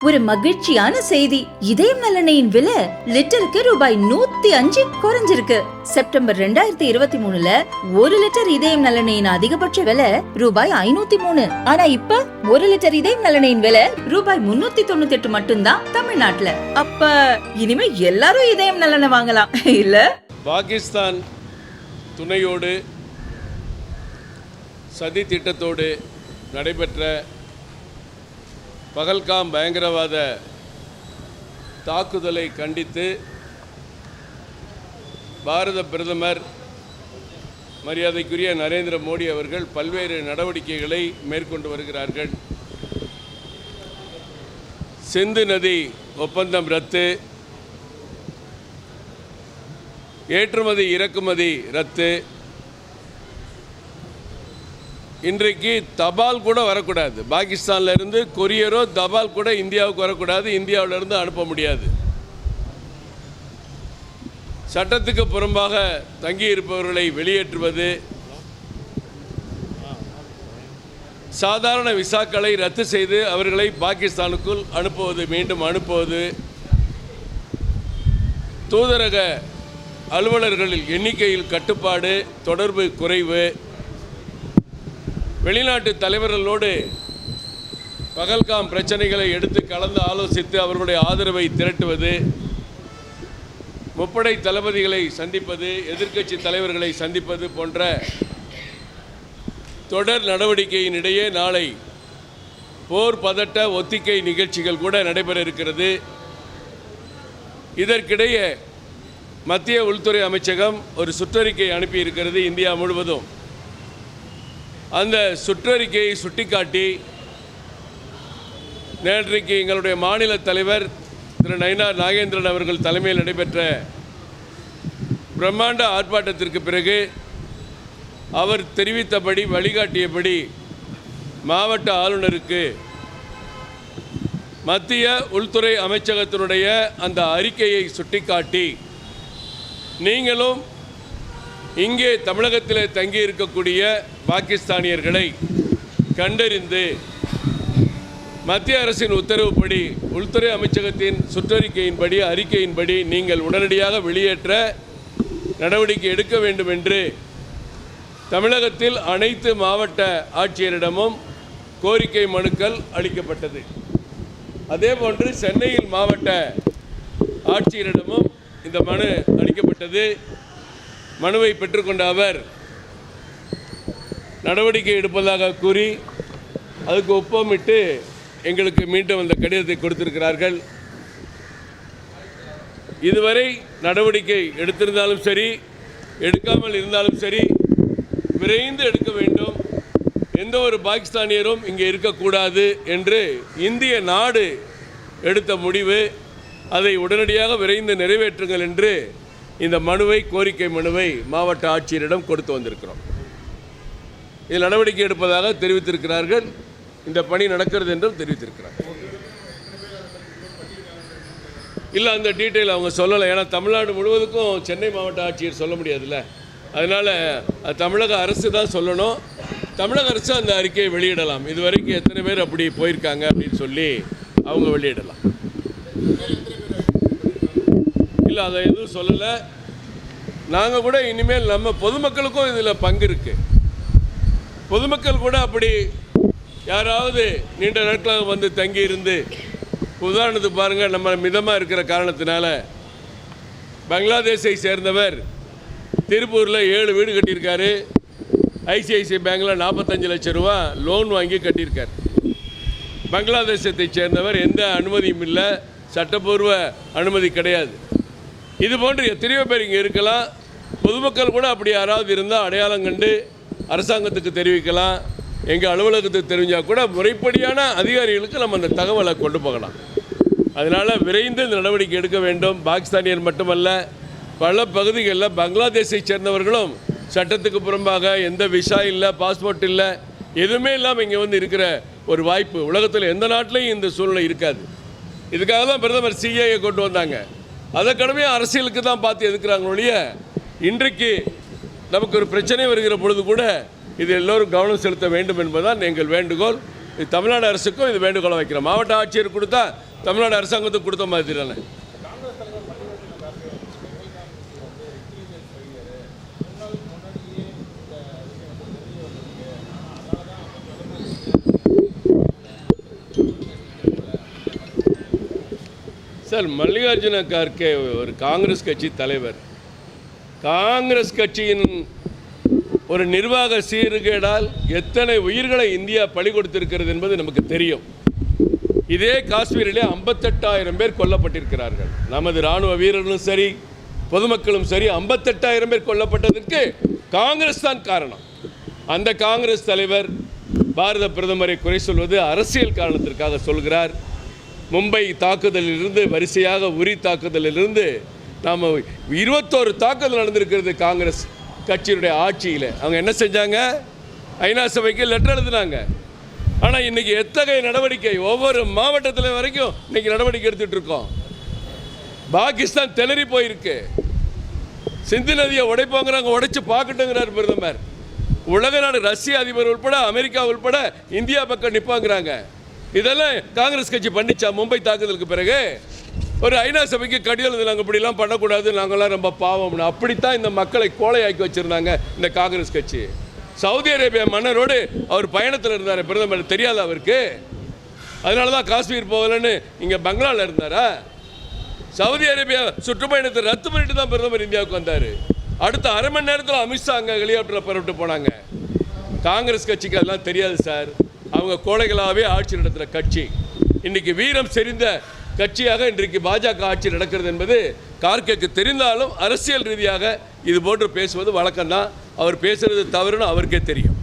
ஒரு மகிழ்ச்சியான செய்தி. இதயம் நல்லெண்ணெயின் விலை லிட்டருக்கு ரூபாய் 105 குறைஞ்சிருக்கு. செப்டம்பர் 2023ல 1 லிட்டர் இதயம் நல்லெண்ணெயின் அதிகபட்ச விலை ரூபாய் 503. ஆனா இப்ப 1 லிட்டர் இதயம் நல்லெண்ணெயின் விலை ரூபாய் 398 மட்டும்தான் தமிழ்நாட்டுல. அப்ப இனிமே எல்லாரும் இதயம் நல்லெண்ணெய் வாங்கலாம் இல்ல? பாகிஸ்தான் துணையோடு சதி திட்டத்தோடு நடைபெற்ற பகல்காம் பயங்கரவாத தாக்குதலை கண்டித்து பாரத பிரதமர் மரியாதைக்குரிய நரேந்திர மோடி அவர்கள் பல்வேறு நடவடிக்கைகளை மேற்கொண்டு வருகிறார்கள். சிந்து நதி ஒப்பந்தம் ரத்து, ஏற்றுமதி இறக்குமதி ரத்து, இன்றைக்கு தபால் கூட வரக்கூடாது. பாகிஸ்தானில் இருந்து கொரியரோ தபால் கூட இந்தியாவுக்கு வரக்கூடாது, இந்தியாவிலிருந்து அனுப்ப முடியாது. சட்டத்துக்கு புறம்பாக தங்கியிருப்பவர்களை வெளியேற்றுவது, சாதாரண விசாக்களை ரத்து செய்து அவர்களை பாகிஸ்தானுக்குள் அனுப்புவது, மீண்டும் அனுப்புவது, தூதரக அலுவலர்களில் எண்ணிக்கையில் கட்டுப்பாடு, தொடர்பு குறைவு, வெளிநாட்டு தலைவர்களோடு பகல்காம் பிரச்சனைகளை எடுத்து கலந்து ஆலோசித்து அவர்களுடைய ஆதரவை திரட்டுவது, முப்படை தளபதிகளை சந்திப்பது, எதிர்க்கட்சி தலைவர்களை சந்திப்பது போன்ற தொடர் நடவடிக்கையின் இடையே நாளை போர் பதட்ட ஒத்திகை நிகழ்ச்சிகள் கூட நடைபெற இருக்கிறது. இதற்கிடையே மத்திய உள்துறை அமைச்சகம் ஒரு சுற்றறிக்கை அனுப்பியிருக்கிறது இந்தியா முழுவதும். அந்த சுற்றறிக்கையை சுட்டிக்காட்டி நேற்றைக்கு எங்களுடைய மாநில தலைவர் திரு நயினார் நாகேந்திரன் அவர்கள் தலைமையில் நடைபெற்ற பிரம்மாண்ட ஆர்ப்பாட்டத்திற்கு பிறகு அவர் தெரிவித்தபடி, வழிகாட்டியபடி மாவட்ட ஆளுநருக்கு மத்திய உள்துறை அமைச்சகத்தினுடைய அந்த அறிக்கையை சுட்டிக்காட்டி, நீங்களும் இங்கே தமிழகத்தில் தங்கியிருக்கக்கூடிய பாகிஸ்தானியர்களை கண்டறிந்து மத்திய அரசின் உத்தரவுப்படி, உள்துறை அமைச்சகத்தின் சுற்றறிக்கையின்படி, அறிக்கையின்படி நீங்கள் உடனடியாக வெளியேற்ற நடவடிக்கை எடுக்க வேண்டும் என்று தமிழகத்தில் அனைத்து மாவட்ட ஆட்சியரிடமும் கோரிக்கை மனுக்கள் அளிக்கப்பட்டது. அதேபோன்று சென்னையில் மாவட்ட ஆட்சியரிடமும் இந்த மனு அளிக்கப்பட்டது. மனுவை பெற்றுக்கொண்ட அவர் நடவடிக்கை எடுப்பதாக கூறி அதுக்கு ஒப்பமிட்டு எங்களுக்கு மீண்டும் அந்த கடிதத்தை கொடுத்திருக்கிறார்கள். இதுவரை நடவடிக்கை எடுத்திருந்தாலும் சரி, எடுக்காமல் இருந்தாலும் சரி, விரைந்து எடுக்க வேண்டும். எந்த ஒரு பாகிஸ்தானியரும் இங்கே இருக்கக்கூடாது என்று இந்திய நாடு எடுத்த முடிவு. அதை உடனடியாக விரைந்து நிறைவேற்றுங்கள் என்று இந்த மனுவை, கோரிக்கை மனுவை மாவட்ட ஆட்சியரிடம் கொடுத்து வந்திருக்கிறோம். இதில் நடவடிக்கை எடுப்பதாக தெரிவித்திருக்கிறார்கள். இந்த பணி நடக்கிறது என்றும் தெரிவித்திருக்கிறார்கள். இல்லை, அந்த டீட்டெயில் அவங்க சொல்லலை. ஏன்னா தமிழ்நாடு முழுவதுக்கும் சென்னை மாவட்ட ஆட்சியர் சொல்ல முடியாதுல்ல. அதனால் தமிழக அரசு தான் சொல்லணும். தமிழக அரசு அந்த அறிக்கையை வெளியிடலாம். இதுவரைக்கும் எத்தனை பேர் அப்படி போயிருக்காங்க அப்படின்னு சொல்லி அவங்க வெளியிடலாம். இல்லை, அதை எதுவும் சொல்லலை. நாங்கள் கூட இனிமேல் நம்ம பொதுமக்களுக்கும் இதில் பங்கு இருக்குது. பொதுமக்கள் கூட அப்படி யாராவது நீண்ட நாட்களாக வந்து தங்கி இருந்து, உதாரணத்துக்கு பாருங்கள், நம்ம மிதமாக இருக்கிற காரணத்தினால பங்களாதேஷை சேர்ந்தவர் திருப்பூரில் 7 வீடு கட்டியிருக்காரு. ஐசிஐசிஐ பேங்கில் 45 லட்சம் ரூபா லோன் வாங்கி கட்டியிருக்கார். பங்களாதேசத்தை சேர்ந்தவர் எந்த அனுமதியும் இல்லை, சட்டப்பூர்வ அனுமதி கிடையாது. இது போன்று எத்தனையோ பேர் இங்கே இருக்கலாம். பொதுமக்கள் கூட அப்படி யாராவது இருந்தால் அடையாளம் கண்டு அரசாங்கத்துக்கு தெரிவிக்கலாம். எங்கள் அலுவலகத்துக்கு தெரிஞ்சால் கூட முறைப்படியான அதிகாரிகளுக்கு நம்ம அந்த தகவலை கொண்டு போகலாம். அதனால் விரைந்து இந்த நடவடிக்கை எடுக்க வேண்டும். பாகிஸ்தானியர் மட்டுமல்ல, பல பகுதிகளில் பங்களாதேஷை சேர்ந்தவர்களும் சட்டத்துக்கு புறம்பாக எந்த விசா இல்லை, பாஸ்போர்ட் இல்லை, எதுவுமே இல்லாமல் இங்கே வந்து இருக்கிற ஒரு வாய்ப்பு உலகத்தில் எந்த நாட்டிலையும் இந்த சூழ்நிலை இருக்காது. இதுக்காக தான் பிரதமர் சிஏஏ கொண்டு வந்தாங்க. அதை கடமையாக அரசியலுக்கு தான் பார்த்து எதுக்குறாங்க ஒழிய, இன்றைக்கு நமக்கு ஒரு பிரச்சனை வருகிற பொழுது கூட இது எல்லோரும் கவனம் செலுத்த வேண்டும் என்பதுதான் எங்கள் வேண்டுகோள். இது தமிழ்நாடு அரசுக்கும் இது வேண்டுகோளை வைக்கிறோம். மாவட்ட ஆட்சியர் கொடுத்தா தமிழ்நாடு அரசாங்கத்துக்கு கொடுத்த மாதிரி தானே. சார், மல்லிகார்ஜுன கார்கே ஒரு காங்கிரஸ் கட்சி தலைவர். காங்கிரஸ் கட்சியின் ஒரு நிர்வாக சீர்கேடால் எத்தனை உயிர்களை இந்தியா பலி கொடுத்திருக்கிறது என்பது நமக்கு தெரியும். இதே காஷ்மீரிலே 58,000 பேர் கொல்லப்பட்டிருக்கிறார்கள். நமது இராணுவ வீரர்களும் சரி, பொதுமக்களும் சரி, 58,000 பேர் கொல்லப்பட்டதற்கு காங்கிரஸ் தான் காரணம். அந்த காங்கிரஸ் தலைவர் பாரத பிரதமரை குறை சொல்வது அரசியல் காரணத்திற்காக சொல்கிறார். மும்பை தாக்குதலிலிருந்து, வரிசையாக உரி தாக்குதலிலிருந்து நாம் 21 தாக்குதல் நடந்திருக்கிறது காங்கிரஸ் கட்சியினுடைய ஆட்சியில். அவங்க என்ன செஞ்சாங்க? ஐநா சபைக்கு லெட்டர் எழுதினாங்க. ஆனால் இன்றைக்கி எத்தகைய நடவடிக்கை, ஒவ்வொரு மாவட்டத்தில் வரைக்கும் இன்றைக்கி நடவடிக்கை எடுத்துகிட்டு இருக்கோம். பாகிஸ்தான் திணறி போயிருக்கு. சிந்து நதியை உடைப்பாங்கிறாங்க, உடைச்சு பார்க்கட்டுங்கிறார் பிரதமர். உலக நாடு ரஷ்ய அதிபர் உட்பட, அமெரிக்கா உட்பட இந்தியா பக்கம் நிற்பாங்கிறாங்க. இதெல்லாம் காங்கிரஸ் கட்சி பண்ணிச்சா? மும்பை தாக்குதலுக்கு பிறகு ஒரு ஐநா சபைக்கு கடிதம் எழுதினாங்க, இப்படிலாம் பண்ணக்கூடாது, நாங்களாம் ரொம்ப பாவம்னு. அப்படித்தான் இந்த மக்களை கோழையாக்கி வச்சுருந்தாங்க இந்த காங்கிரஸ் கட்சி. சவுதி அரேபியா மன்னரோடு அவர் பயணத்தில் இருந்தார் பிரதமர், தெரியாத அவருக்கு? அதனால தான் காஷ்மீர் போகலன்னு இங்கே பங்களாவில் இருந்தாரா? சவுதி அரேபியா சுற்றுப்பயணத்தை ரத்து பண்ணிட்டு தான் பிரதமர் இந்தியாவுக்கு வந்தார். அடுத்த அரை மணி நேரத்தில் அமித்ஷா அங்கே ஹெலிகாப்டரில் புறப்பட்டு போனாங்க. காங்கிரஸ் கட்சிக்கு அதெல்லாம் தெரியாது சார். அவங்க கோழைகளாகவே ஆட்சி நடத்துகிற கட்சி. இன்றைக்கி வீரம் செறிந்த கட்சியாக இன்றைக்கு பாஜக ஆட்சி நடக்கிறது என்பது கார்கேக்கு தெரிந்தாலும் அரசியல் ரீதியாக இது போன்று பேசுவது வழக்கம்தான். அவர் பேசுகிறது தவறுன்னு அவருக்கே தெரியும்.